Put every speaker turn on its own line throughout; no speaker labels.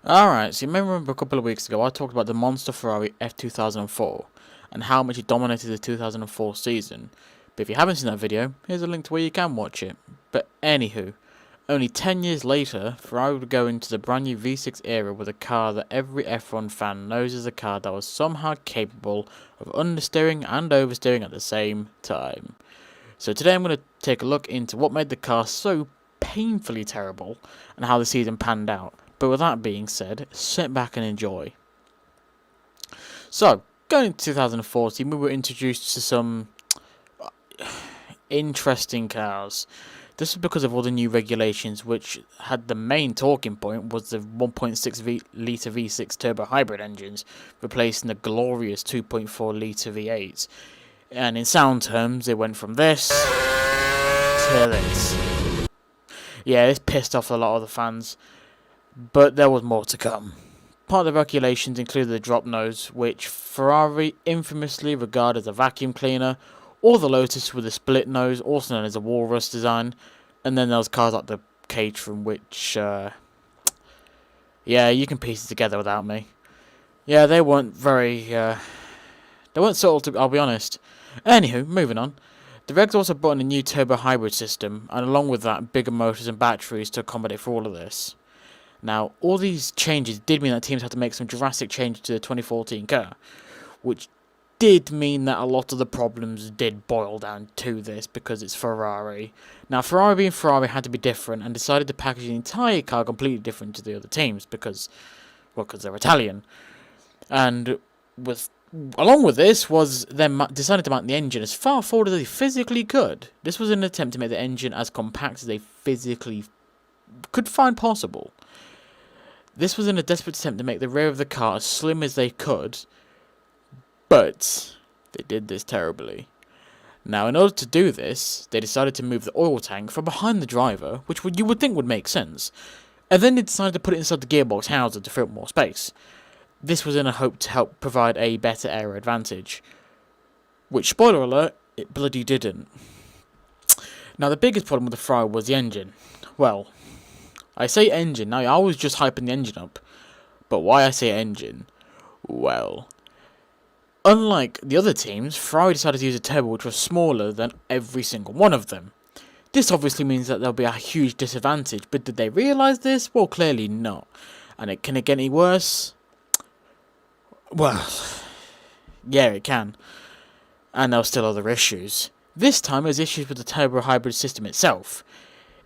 Alright, so you may remember a couple of weeks ago I talked about the monster Ferrari F2004 and how much it dominated the 2004 season. But if you haven't seen that video, here's a link to where you can watch it. But anywho, only 10 years later, Ferrari would go into the brand new V6 era with a car that every F1 fan knows is a car that was somehow capable of understeering and oversteering at the same time. So today I'm going to take a look into what made the car so painfully terrible and how the season panned out. But with that being said, sit back and enjoy. So, going into 2014, we were introduced to some interesting cars. This was because of all the new regulations, which had the main talking point was the 1.6 litre V6 turbo hybrid engines, replacing the glorious 2.4 litre V8. And in sound terms, it went from this to this. Yeah, this pissed off a lot of the fans. But there was more to come. Part of the regulations included the drop nose, which Ferrari infamously regarded as a vacuum cleaner, or the Lotus with a split nose, also known as a walrus design, and then there was cars like the Caterham, which, yeah, you can piece it together without me. Yeah, they weren't very, they weren't subtle, I'll be honest. Anywho, moving on. The regs also brought in a new turbo hybrid system, and along with that, bigger motors and batteries to accommodate for all of this. Now, all these changes did mean that teams had to make some drastic changes to the 2014 car, which did mean that a lot of the problems did boil down to this because it's Ferrari. Now, Ferrari being Ferrari had to be different and decided to package the entire car completely different to the other teams because they're Italian. And along with this was them decided to mount the engine as far forward as they physically could. This was an attempt to make the engine as compact as they physically could find possible. This was in a desperate attempt to make the rear of the car as slim as they could, but they did this terribly. Now, in order to do this, they decided to move the oil tank from behind the driver, which you would think would make sense, and then they decided to put it inside the gearbox housing to free up more space. This was in a hope to help provide a better aero advantage, which, spoiler alert, it bloody didn't. Now, the biggest problem with the Ferrari was the engine. Well, I say engine, now I was just hyping the engine up, but why I say engine? Well, unlike the other teams, Ferrari decided to use a turbo which was smaller than every single one of them. This obviously means that there'll be a huge disadvantage, but did they realise this? Well, clearly not. And can it get any worse? Well, yeah, it can. And there were still other issues. This time it was issues with the turbo hybrid system itself.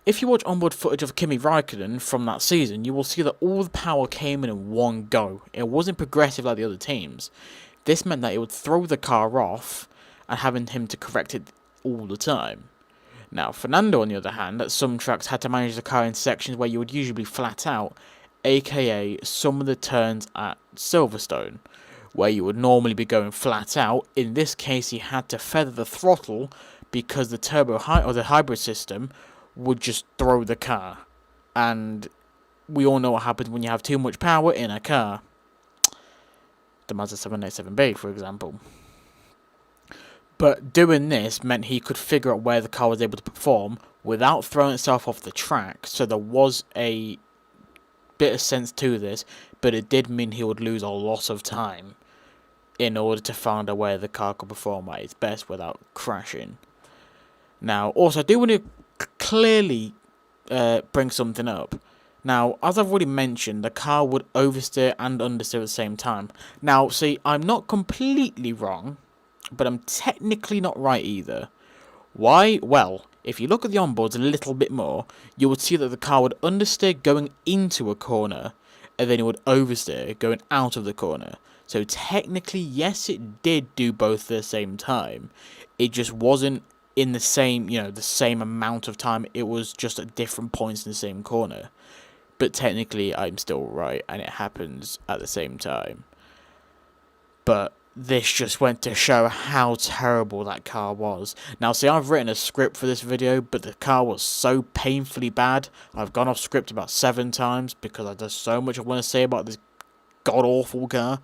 If you watch onboard footage of Kimi Raikkonen from that season, you will see that all the power came in one go. It wasn't progressive like the other teams. This meant that it would throw the car off and having him to correct it all the time. Now, Fernando, on the other hand, at some tracks had to manage the car in sections where you would usually be flat out, aka some of the turns at Silverstone, where you would normally be going flat out. In this case, he had to feather the throttle because the the hybrid system would just throw the car. And we all know what happens when you have too much power in a car. The Mazda 787B, for example. But doing this meant he could figure out where the car was able to perform without throwing itself off the track. So there was a bit of sense to this, but it did mean he would lose a lot of time in order to find out where the car could perform at its best without crashing. Now, also, I do want to clearly bring something up. Now, as I've already mentioned, the car would oversteer and understeer at the same time. Now, see, I'm not completely wrong, but I'm technically not right either. Why? Well, if you look at the onboards a little bit more, you would see that the car would understeer going into a corner, and then it would oversteer going out of the corner. So technically, yes, it did do both at the same time. It just wasn't in the same, the same amount of time. It was just at different points in the same corner. But technically, I'm still right, and it happens at the same time. But this just went to show how terrible that car was. Now, see, I've written a script for this video, but the car was so painfully bad, I've gone off script about 7 times, because there's so much I want to say about this god-awful car.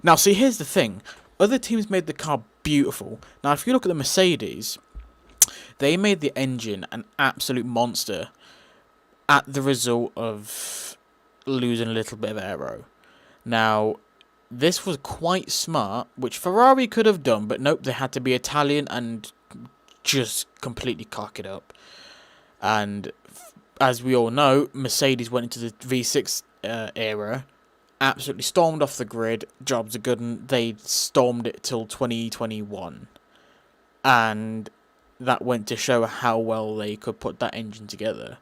Now, see, here's the thing. Other teams made the car beautiful. Now, if you look at the Mercedes, they made the engine an absolute monster at the result of losing a little bit of aero. Now, this was quite smart, which Ferrari could have done, but nope, they had to be Italian and just completely cock it up. And as we all know, Mercedes went into the V6 era, absolutely stormed off the grid, jobs are good, and they stormed it till 2021. And that went to show how well they could put that engine together.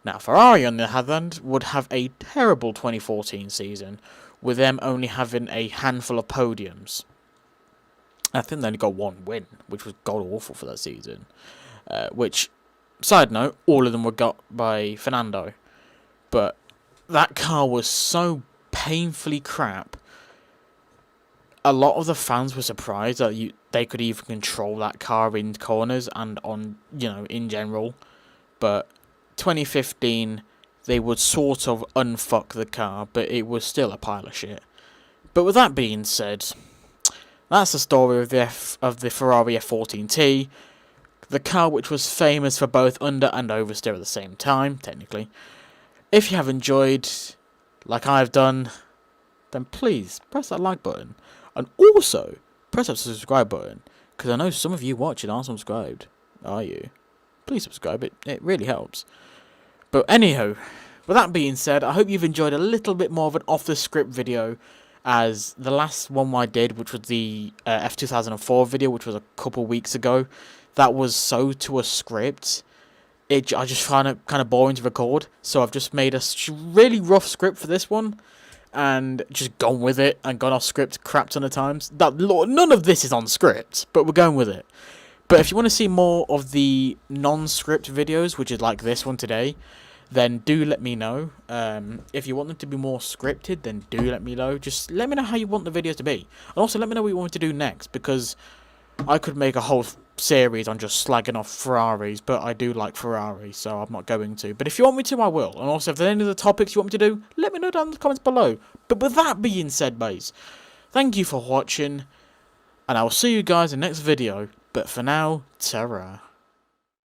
Now, Ferrari, on the other hand, would have a terrible 2014 season, with them only having a handful of podiums. I think they only got one win, which was god-awful for that season. Which, side note, all of them were got by Fernando. But that car was so painfully crap. A lot of the fans were surprised that they could even control that car in corners and on, in general. But 2015, they would sort of unfuck the car, but it was still a pile of shit. But with that being said, that's the story of the Ferrari F14t, the car which was famous for both under and oversteer at the same time, technically. If you have enjoyed, like I've done, then please press that like button. And also, press that subscribe button, because I know some of you watching aren't subscribed. Are you? Please subscribe, it really helps. But anyhow, with that being said, I hope you've enjoyed a little bit more of an off-the-script video, as the last one I did, which was the F2004 video, which was a couple weeks ago, that was so to a script. I just found it kind of boring to record, so I've just made a really rough script for this one, and just gone with it, and gone off script crap ton of times. None of this is on script, but we're going with it. But if you want to see more of the non-script videos, which is like this one today, then do let me know. If you want them to be more scripted, then do let me know. Just let me know how you want the videos to be. And also let me know what you want me to do next, because I could make a whole series on just slagging off Ferraris, but I do like Ferrari, so I'm not going to. But if you want me to, I will. And also, if there's any other topics you want me to do, let me know down in the comments below. But with that being said, mates, thank you for watching, and I will see you guys in the next video. But for now, ta-ra.